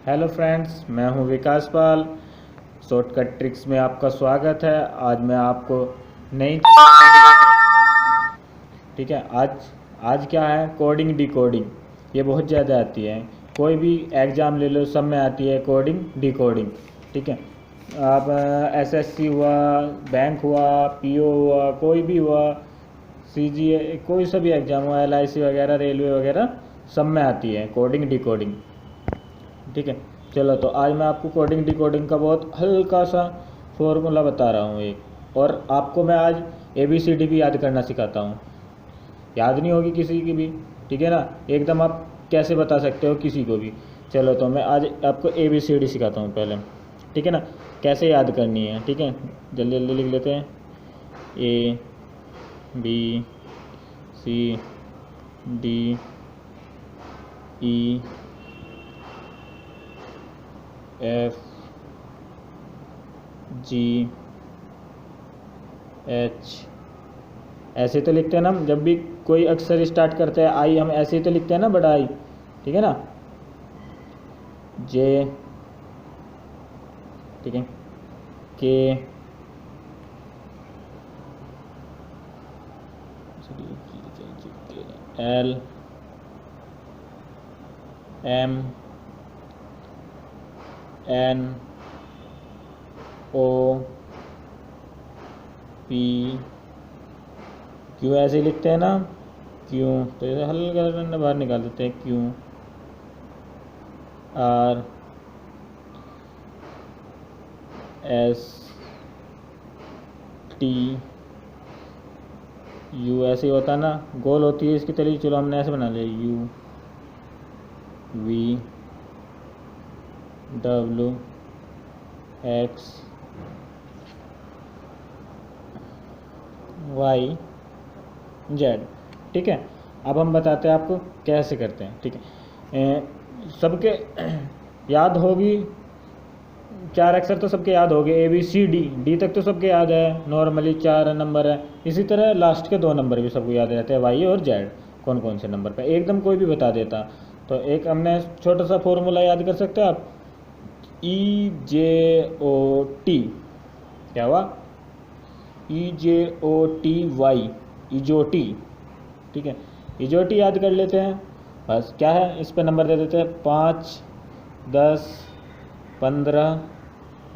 Hello friends, मैं हूं विकास पाल। Shortcut tricks में आपका स्वागत है। आज मैं आपको नई ठीक है। आज क्या है, कोडिंग डिकोडिंग। ये बहुत ज़्यादा आती है, कोई भी एग्ज़ाम ले लो सब में आती है कोडिंग डिकोडिंग। ठीक है। आप एसएससी हुआ, बैंक हुआ, पीओ हुआ, कोई भी हुआ, सीजीए, कोई सा भी एग्ज़ाम हुआ, एलआईसी वगैरह, रेलवे वगैरह, सब में आती है कोडिंग डिकोडिंग। ठीक है। चलो, तो आज मैं आपको कोडिंग डिकोडिंग का बहुत हल्का सा फॉर्मूला बता रहा हूँ एक, और आपको मैं आज ABCD भी याद करना सिखाता हूँ। याद नहीं होगी किसी की भी, ठीक है ना, एकदम आप कैसे बता सकते हो किसी को भी। चलो, तो मैं आज आपको ABCD सिखाता हूँ पहले, ठीक है ना, कैसे याद करनी है। ठीक है, जल्दी जल्दी लिख लेते हैं। ABCDEFGH, ऐसे तो लिखते हैं ना हम, जब भी कोई अक्षर स्टार्ट करते हैं आई, हम ऐसे ही तो लिखते हैं ना, बड़ा आई। ठीक है ना, जे, ठीक है, के, L, M, N, O, P, क्यों ऐसे लिखते हैं ना, क्यों, तो इसे हल्का बाहर निकाल देते हैं, क्यों, R, S, T, U, ऐसे ही होता है ना, गोल होती है इसकी तरीके। चलो हमने ऐसे बना लिया, U, V, W, X, Y, Z। ठीक है। अब हम बताते हैं आपको कैसे करते हैं। ठीक है, सबके याद होगी, 4 अक्षर तो सबके याद हो गए, ABCD, डी तक तो सबके याद है, नॉर्मली 4 नंबर है। इसी तरह लास्ट के 2 नंबर भी सबको याद रहते हैं, Y और Z, कौन कौन से नंबर पे, एकदम कोई भी बता देता। तो एक हमने छोटा सा फॉर्मूला याद कर सकते हैं आप, EJOT, क्या हुआ, EJOTY, इजोटी। ठीक है, इजोटी याद कर लेते हैं। बस क्या है, इस पे नंबर दे देते हैं, 5, 10, 15,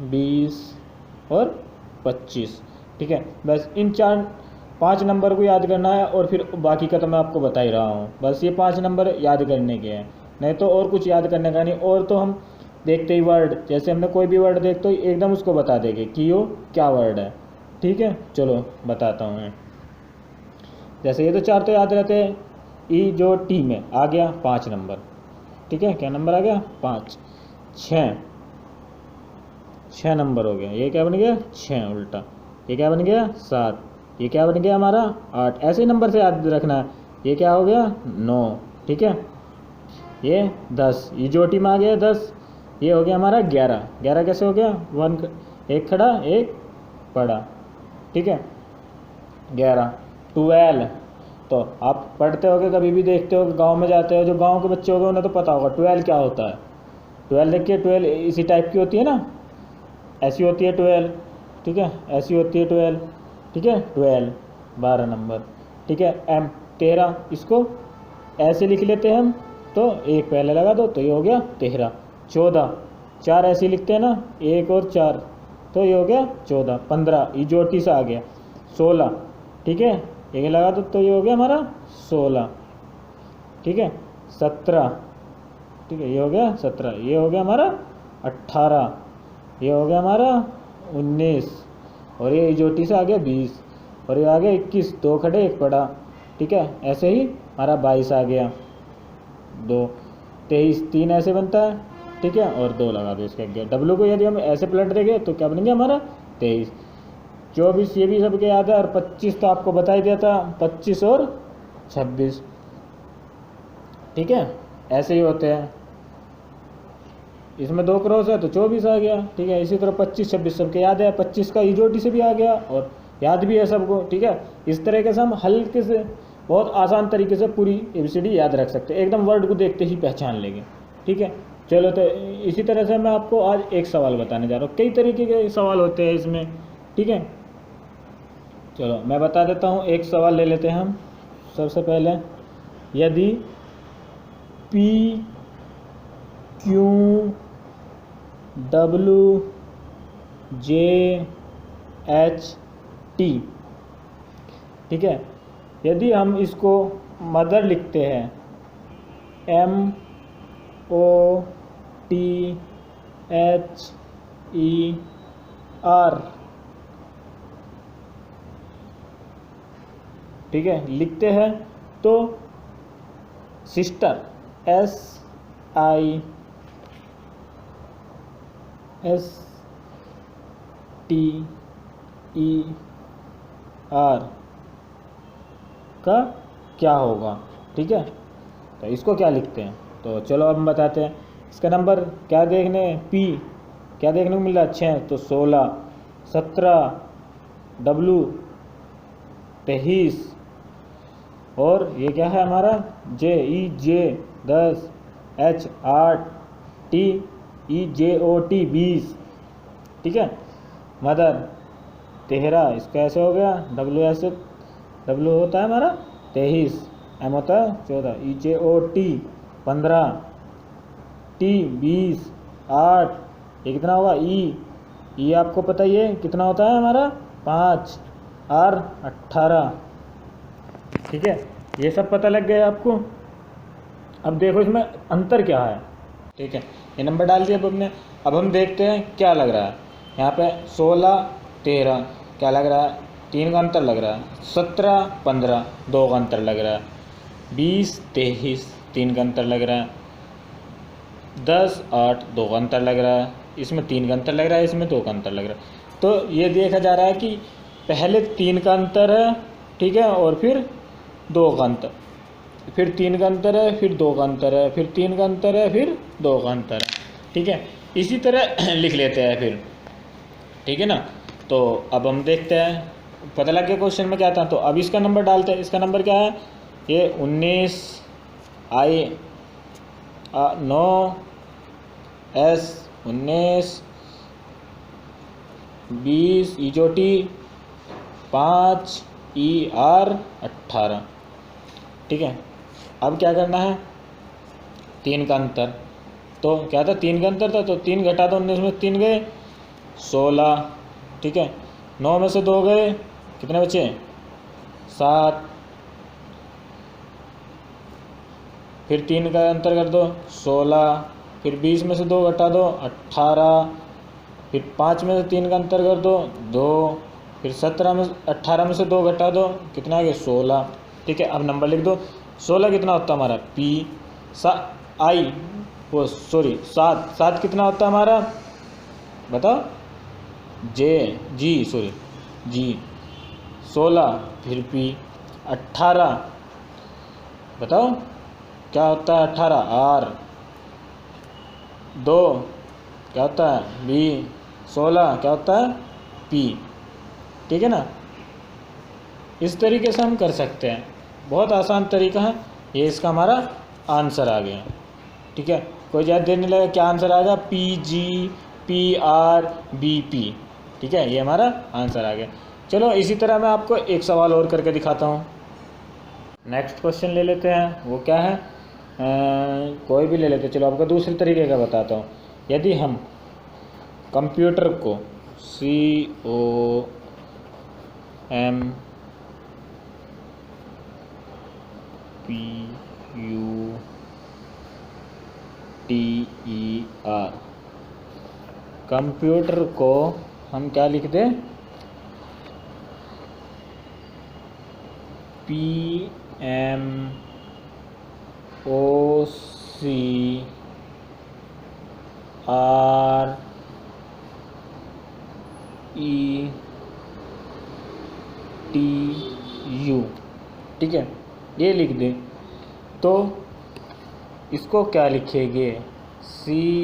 20 और 25। ठीक है, बस इन 5 नंबर को याद करना है, और फिर बाकी का तो मैं आपको बता ही रहा हूँ। बस ये 5 नंबर याद करने के हैं, नहीं तो और कुछ याद करने का नहीं। और तो हम देखते ही वर्ड, जैसे हमने कोई भी वर्ड देखते ही एकदम उसको बता देंगे कि वो क्या वर्ड है। ठीक है, चलो बताता हूँ मैं। जैसे ये तो 4 तो याद रहते हैं, ई जो टी में आ गया 5 नंबर। ठीक है, क्या नंबर आ गया, 5, 6 नंबर हो गया। ये क्या बन गया, 6 उल्टा। ये क्या बन गया, 7। ये क्या बन गया हमारा, 8। ऐसे ही नंबर से याद रखना है। ये क्या हो गया, 9। ठीक है, ये 10, ये जोटी में आ गया 10। ये हो गया हमारा 11। 11 कैसे हो गया, 1, एक खड़ा एक पड़ा। ठीक है, 11। 12, तो आप पढ़ते होगे, कभी भी देखते हो, गांव में जाते हो, जो गांव के बच्चे होंगे उन्हें तो पता होगा 12 क्या होता है। 12 देखिए, 12 इसी टाइप की होती है ना, ऐसी होती है 12। ठीक है, ऐसी होती है 12। ठीक है, 12, 12 नंबर। ठीक है, M, 13, इसको ऐसे लिख लेते हैं हम, तो एक पहले लगा दो तो ये हो गया 13। 14, 4 ऐसे लिखते हैं ना, 1 और 4, तो ये हो गया 14। 15, ये जोटी से आ गया। 16, ठीक है, एक लगा दो तो ये हो गया हमारा 16। ठीक है, 17, ठीक है, ये हो गया 17। ये हो गया हमारा 18। ये हो गया हमारा 19, और ये जोटी से आ गया 20, और ये आ गया 21, 2 खड़े एक पड़ा। ठीक है, ऐसे ही हमारा 22 आ गया, 2, 23, 3 ऐसे बनता है। ठीक है, और 2 लगा दो इसके आगे। डब्लू को यदि हम ऐसे पलट देंगे तो क्या बनेंगे हमारा 23। 24 ये भी सबके याद है, और 25 तो आपको बता ही दिया था, 25 और 26। ठीक है, ऐसे ही होते हैं। इसमें 2 क्रॉस है तो 24 आ गया। ठीक है, इसी तरह 25, 26 सबके याद है, 25 का इजोटी से भी आ गया और याद भी है सबको। ठीक है, इस तरीके से हम हल्के से, बहुत आसान तरीके से पूरी ABCD याद रख सकते हैं, एकदम वर्ड को देखते ही पहचान लेंगे। ठीक है, चलो तो इसी तरह से मैं आपको आज एक सवाल बताने जा रहा हूँ। कई तरीके के सवाल होते हैं इसमें, ठीक है। चलो मैं बता देता हूँ, एक सवाल ले लेते हैं हम। सबसे पहले, यदि P Q W J H T, ठीक है, यदि हम इसको मदर लिखते हैं, M O T H E R, ठीक है, लिखते हैं, तो sister S I S T E R का क्या होगा, ठीक है। तो इसको क्या लिखते हैं, तो चलो अब हम बताते हैं। इसका नंबर क्या देखने, P क्या देखने को मिल रहा है, 6, तो 16, 17, W 23, और ये क्या है हमारा, J E J 10, H 8, T E J O T 20, ठीक है। मदर 13, इसका ऐसे हो गया, W ऐसे, W होता है हमारा 23, M होता है 14, E J O T 15, T 20, 8, ये कितना होगा, E आपको पता ही है कितना होता है हमारा 5, R 18, ठीक है। ये सब पता लग गया आपको। अब देखो इसमें अंतर क्या है, ठीक है। ये नंबर डाल दिया अब हमने। अब हम देखते हैं क्या लग रहा है यहाँ पे। 16 13 क्या लग रहा है, 3 का अंतर लग रहा है। 17 15 2 का अंतर लग रहा है। 20 23 3 का अंतर लग रहा है। 10 8 2 का अंतर लग रहा है। इसमें 3 का अंतर लग रहा है, इसमें 2 का अंतर लग रहा है। तो ये देखा जा रहा है कि पहले 3 का अंतर है, ठीक है, और फिर 2 का अंतर, फिर 3 का अंतर है, फिर 2 का अंतर है, फिर 3 का अंतर है, फिर 2 का अंतर है, ठीक है। इसी तरह लिख लेते हैं फिर, ठीक है ना। तो अब हम देखते हैं, पता लग गया क्वेश्चन में क्या था। तो अब इसका नंबर डालते हैं। इसका नंबर क्या है, ये 19 I 9 S 19 20 E J T 5 E R 18, ठीक है। अब क्या करना है, 3 का अंतर, तो क्या था, 3 का अंतर था, तो 3 घटा दो, 19 में 3 गए 16, ठीक है। 9 में से 2 गए, कितने बचे 7, फिर 3 का अंतर कर दो 16, फिर 20 में से 2 घटा दो 18, फिर 5 में से 3 का अंतर कर दो 2, फिर 18 में से 2 घटा दो, कितना आ गया 16, ठीक है। अब नंबर लिख दो। 16 कितना होता है हमारा, P I वो सॉरी 7 कितना होता है हमारा, बताओ, G 16, फिर P 18, बताओ क्या होता है 18, R 2 क्या होता है B 16 क्या होता है P, ठीक है ना। इस तरीके से हम कर सकते हैं, बहुत आसान तरीका है ये। इसका हमारा आंसर आ गया, ठीक है। कोई ज़्यादा देर नहीं लगेगा, क्या आंसर आएगा, PG PR BP, ठीक है, ये हमारा आंसर आ गया। चलो इसी तरह मैं आपको एक सवाल और करके दिखाता हूँ। नेक्स्ट क्वेश्चन ले लेते हैं, वो क्या है, कोई भी ले लेते हैं। चलो आपको दूसरे तरीके का बताता हूँ। यदि हम कंप्यूटर को COMPUTER, कंप्यूटर को हम क्या लिख दें, PMOCRETU, ठीक है, ये लिख दें। तो इसको क्या लिखेंगे, CELENORT,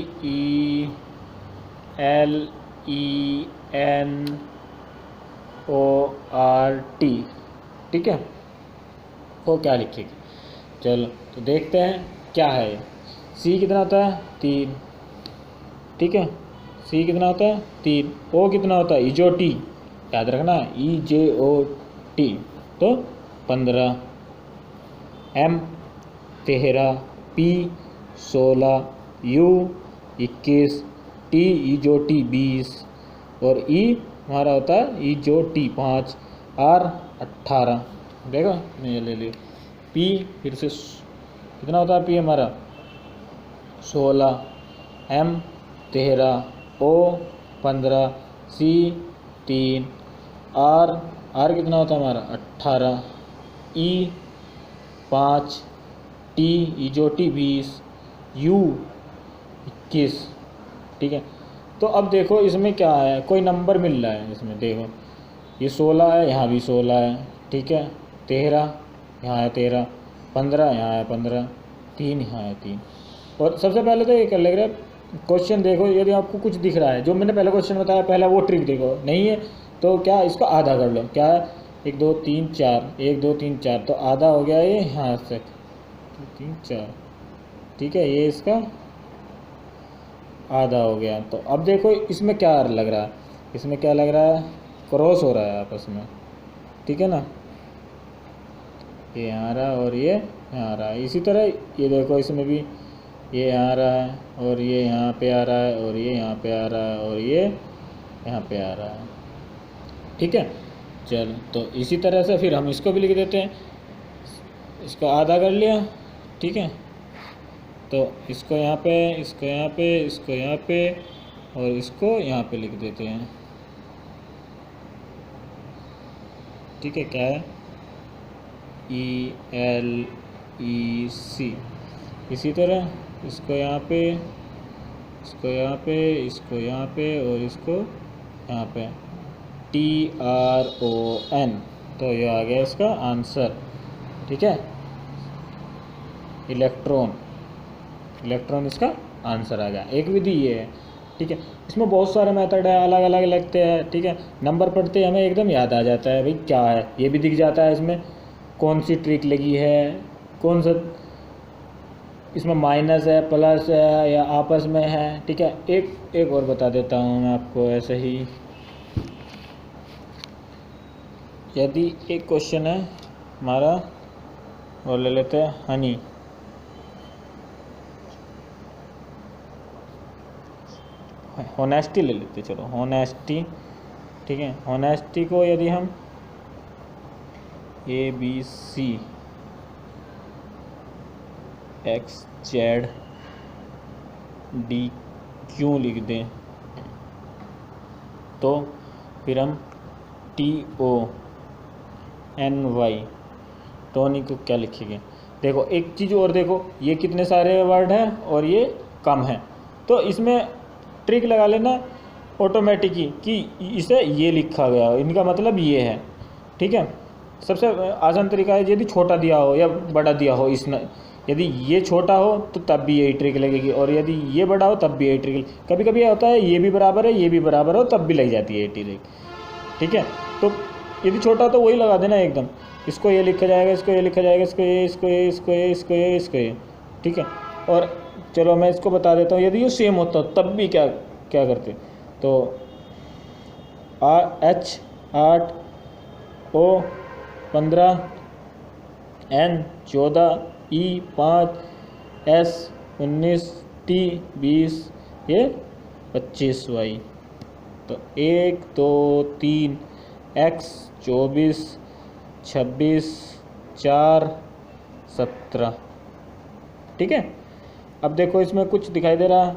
ठीक है, वो क्या लिखेंगे। चलो तो देखते हैं क्या है सी कितना होता है 3, ठीक है, सी कितना होता है 3, ओ कितना होता है इजो टी, याद रखना EJOT, तो 15, M 13, P 16, U 21, T इजो T 20 और E हमारा होता है इजो टी 5, R 18, देखो मैं ये ले लिया। P फिर से कितना होता है P हमारा 16, M 13, O 15, C 3, R कितना होता है हमारा 18, E 5, T इजो टी 20, U 21, ठीक है। तो अब देखो इसमें क्या है, कोई नंबर मिल रहा है इसमें, देखो ये 16 है, यहाँ भी 16 है, ठीक है, 13 यहाँ है 13, 15 यहाँ है 15, 3 यहाँ है 3। और सबसे पहले तो ये कर लग रहा है क्वेश्चन, देखो यदि आपको कुछ दिख रहा है जो मैंने पहले क्वेश्चन बताया, पहला वो ट्रिक देखो, नहीं है तो क्या इसको आधा कर लो, क्या है 1 2 3 4, 1 2 3 4, तो आधा हो गया ये यहाँ से 3 4, ठीक है, ये इसका आधा हो गया। तो अब देखो इसमें क्या लग रहा है, इसमें क्या लग रहा है क्रॉस हो रहा है आपस में, ठीक है ना, ये यहाँ आ रहा है और ये यहाँ आ रहा है। इसी तरह ये देखो इसमें भी ये यहाँ आ रहा है और ये यहाँ पे आ रहा है और ये यहाँ पे आ रहा है और ये यहाँ पे आ रहा है, ठीक है। चल तो इसी तरह से फिर हम इसको भी लिख देते हैं, इसको आधा कर लिया, ठीक है, तो इसको यहाँ पे, इसको यहाँ पे, इसको यहाँ पे और इसको यहाँ पे लिख देते हैं, ठीक है, क्या है ELEC। इसी तरह इसको यहाँ पे, इसको यहाँ पे, इसको यहाँ पे और इसको यहाँ पे TRON, तो ये आ गया इसका आंसर, ठीक है, इलेक्ट्रॉन इसका आंसर आ गया। एक विधि ये है, ठीक है। इसमें बहुत सारे मेथड है, अलग अलग लगते हैं, ठीक है, नंबर पढ़ते हमें एकदम याद आ जाता है भाई क्या है, ये भी दिख जाता है इसमें कौन सी ट्रिक लगी है, कौन सा इसमें माइनस है प्लस है या आपस में है, ठीक है। एक और बता देता हूँ मैं आपको ऐसे ही, यदि एक क्वेश्चन है हमारा और ले लेते हैं हनी, होनेस्टी ले लेते, चलो होनेस्टी, ठीक है, होनेस्टी को यदि हम ABC XZDQ लिख दें, तो फिर हम TONY टोनी को क्या लिखेंगे। देखो एक चीज़ और देखो, ये कितने सारे वर्ड हैं और ये कम है, तो इसमें ट्रिक लगा लेना ऑटोमेटिक ही कि इसे ये लिखा गया, इनका मतलब ये है, ठीक है। सबसे आसान तरीका है यदि छोटा दिया हो या बड़ा दिया हो, यदि ये छोटा हो तो तब भी यही ट्रिक लगेगी और यदि ये बड़ा हो तब भी यही ट्रिक। कभी कभी होता है ये भी बराबर है ये भी बराबर हो तब भी लग जाती है ये ट्रिक, ठीक है। तो यदि छोटा तो वही लगा देना एकदम, इसको ये लिखा जाएगा, इसको ये लिखा जाएगा, इसको ये, इसको ये, इसको ये, इसको ये, इसको ये, ठीक है। और चलो मैं इसको बता देता हूँ, यदि ये सेम होता तब भी क्या करते, तो H 8 O 15 N 14 E 5 S 19 T 20 ये 25 Y, तो 1 2 3 X 24 26 4 17, ठीक है। अब देखो इसमें कुछ दिखाई दे रहा,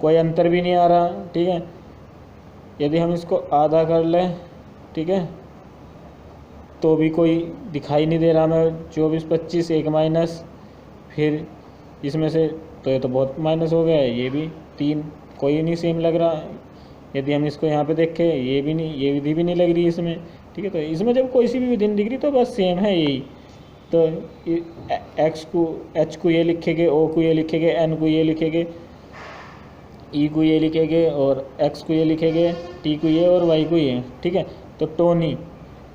कोई अंतर भी नहीं आ रहा, ठीक है। यदि हम इसको आधा कर लें, ठीक है, तो भी कोई दिखाई नहीं दे रहा हमें, 24 25 एक माइनस, फिर इसमें से तो ये तो बहुत माइनस हो गया है, ये भी 3, कोई नहीं सेम लग रहा। यदि हम इसको यहाँ पे देखें ये भी नहीं, ये विधि भी नहीं लग रही इसमें, ठीक है। तो इसमें जब कोई सी भी विधि नहीं दिख रही तो बस सेम है यही, तो H को ये लिखेंगे, O को ये लिखेंगे, N को ये लिखेंगे, E को ये लिखेंगे और X को ये लिखेंगे, T को ये और Y को ये, ठीक है। तो टोनी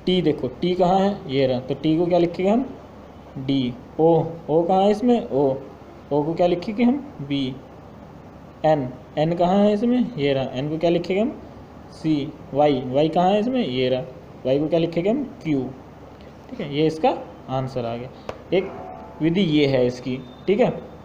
T देखो T कहाँ है, ये रहा, तो T को क्या लिखेंगे हम D, O कहाँ है इसमें O, ओ को क्या लिखेंगे हम बी, एन, एन कहाँ है इसमें, ये रहा, एन को क्या लिखेंगे हम सी, वाई, वाई कहाँ है इसमें, ये रहा, वाई को क्या लिखेंगे हम क्यू। ठीक है, ये इसका आंसर आ गया। एक विधि ये है इसकी। ठीक है।